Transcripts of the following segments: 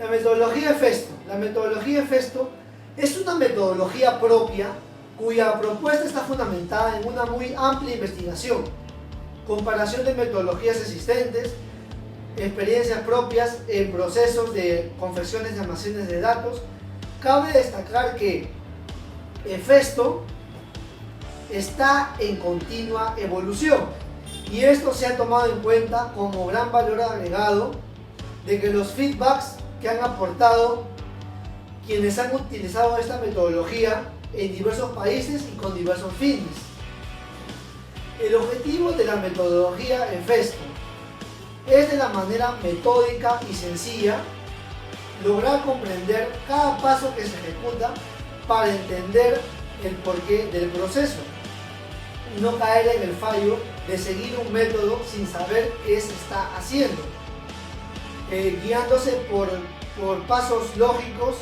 La metodología Festo. La metodología Festo es una metodología propia cuya propuesta está fundamentada en una muy amplia investigación, comparación de metodologías existentes, experiencias propias en procesos de confecciones de almacenes de datos. Cabe destacar que Festo está en continua evolución y esto se ha tomado en cuenta como gran valor agregado de que los feedbacks que han aportado quienes han utilizado esta metodología en diversos países y con diversos fines. El objetivo de la metodología en Festo es de la manera metódica y sencilla lograr comprender cada paso que se ejecuta para entender el porqué del proceso y no caer en el fallo de seguir un método sin saber qué se está haciendo, guiándose por pasos lógicos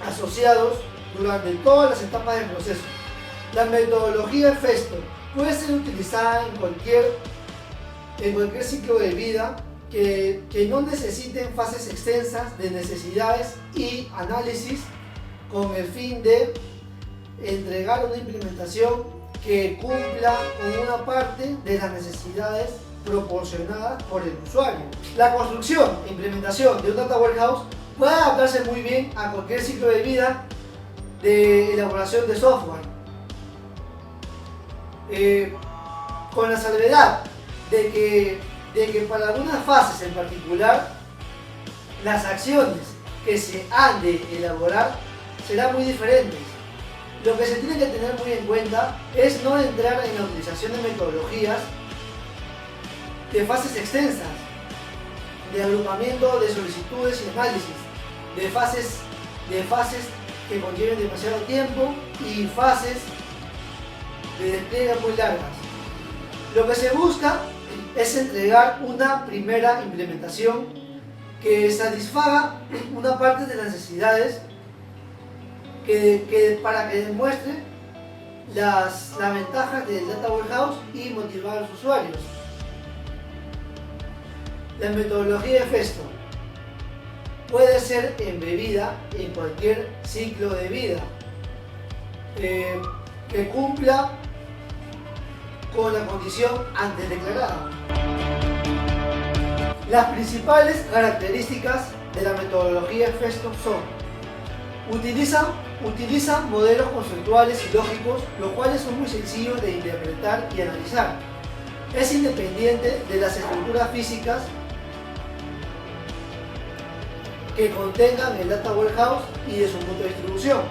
asociados durante todas las etapas del proceso. La metodología Festo puede ser utilizada en cualquier ciclo de vida que no necesiten fases extensas de necesidades y análisis con el fin de entregar una implementación que cumpla con una parte de las necesidades proporcionadas por el usuario. La construcción e implementación de un Data Warehouse puede adaptarse muy bien a cualquier ciclo de vida de elaboración de software, con la salvedad de que para algunas fases en particular las acciones que se han de elaborar serán muy diferentes. Lo que se tiene que tener muy en cuenta es no entrar en la utilización de metodologías de fases extensas, de agrupamiento de solicitudes y análisis, de fases que conlleven demasiado tiempo y fases de despliegue muy largas. Lo que se busca es entregar una primera implementación que satisfaga una parte de las necesidades para que demuestre las ventajas del Data Warehouse y motivar a los usuarios. La metodología de Festo puede ser embebida en cualquier ciclo de vida que cumpla con la condición antes declarada. Las principales características de la metodología Festo son: utilizan modelos conceptuales y lógicos, los cuales son muy sencillos de interpretar y analizar. Es independiente de las estructuras físicas que contengan el Data Warehouse y de su punto de distribución.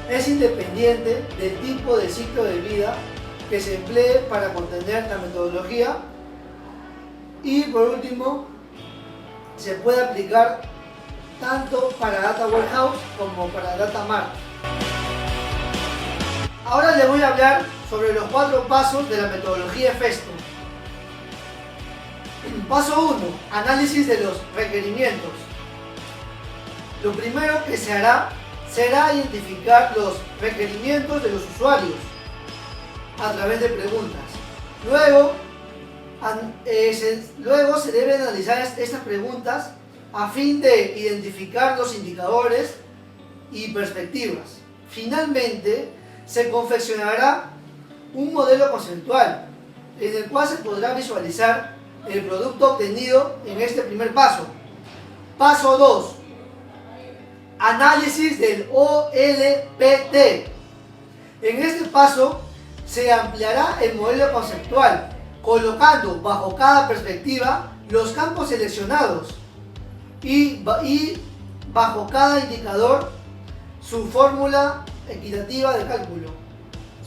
Es independiente del tipo de ciclo de vida que se emplee para contener la metodología. Y por último, se puede aplicar tanto para Data Warehouse como para Data Mart. Ahora les voy a hablar sobre los 4 pasos de la metodología Festo. Paso 1. Análisis de los requerimientos. Lo primero que se hará será identificar los requerimientos de los usuarios a través de preguntas. Luego se deben analizar estas preguntas a fin de identificar los indicadores y perspectivas. Finalmente, se confeccionará un modelo conceptual en el cual se podrá visualizar el producto obtenido en este primer paso. Paso 2. Análisis del OLPT. En este paso se ampliará el modelo conceptual, colocando bajo cada perspectiva los campos seleccionados y bajo cada indicador su fórmula equitativa de cálculo,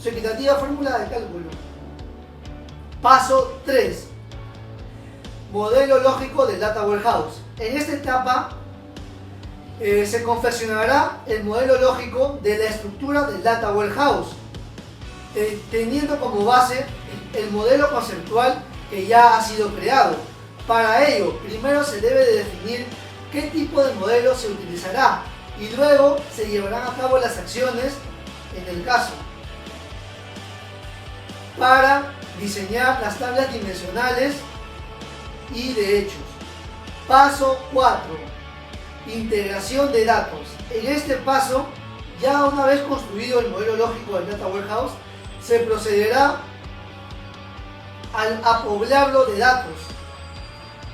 su equitativa fórmula de cálculo. Paso 3. Modelo lógico del Data Warehouse. En esta etapa se confeccionará el modelo lógico de la estructura del Data Warehouse, teniendo como base el modelo conceptual que ya ha sido creado. Para ello, primero se debe de definir qué tipo de modelo se utilizará y luego se llevarán a cabo las acciones en el caso para diseñar las tablas dimensionales y de hechos. Paso 4. Integración de datos. En este paso, ya una vez construido el modelo lógico del Data Warehouse, se procederá a poblarlo de datos,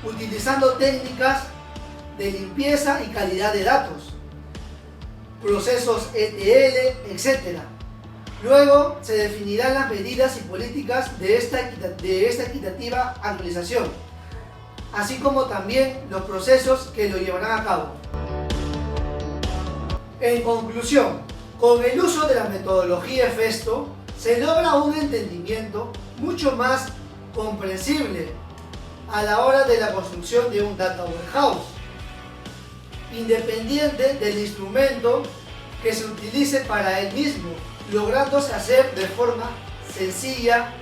utilizando técnicas de limpieza y calidad de datos, procesos ETL, etc. Luego se definirán las medidas y políticas de esta equitativa actualización, así como también los procesos que lo llevarán a cabo. En conclusión, con el uso de la metodología Festo, se logra un entendimiento mucho más comprensible a la hora de la construcción de un Data Warehouse, independiente del instrumento que se utilice para él mismo, lográndose hacer de forma sencilla,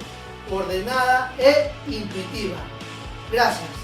ordenada e intuitiva. Gracias.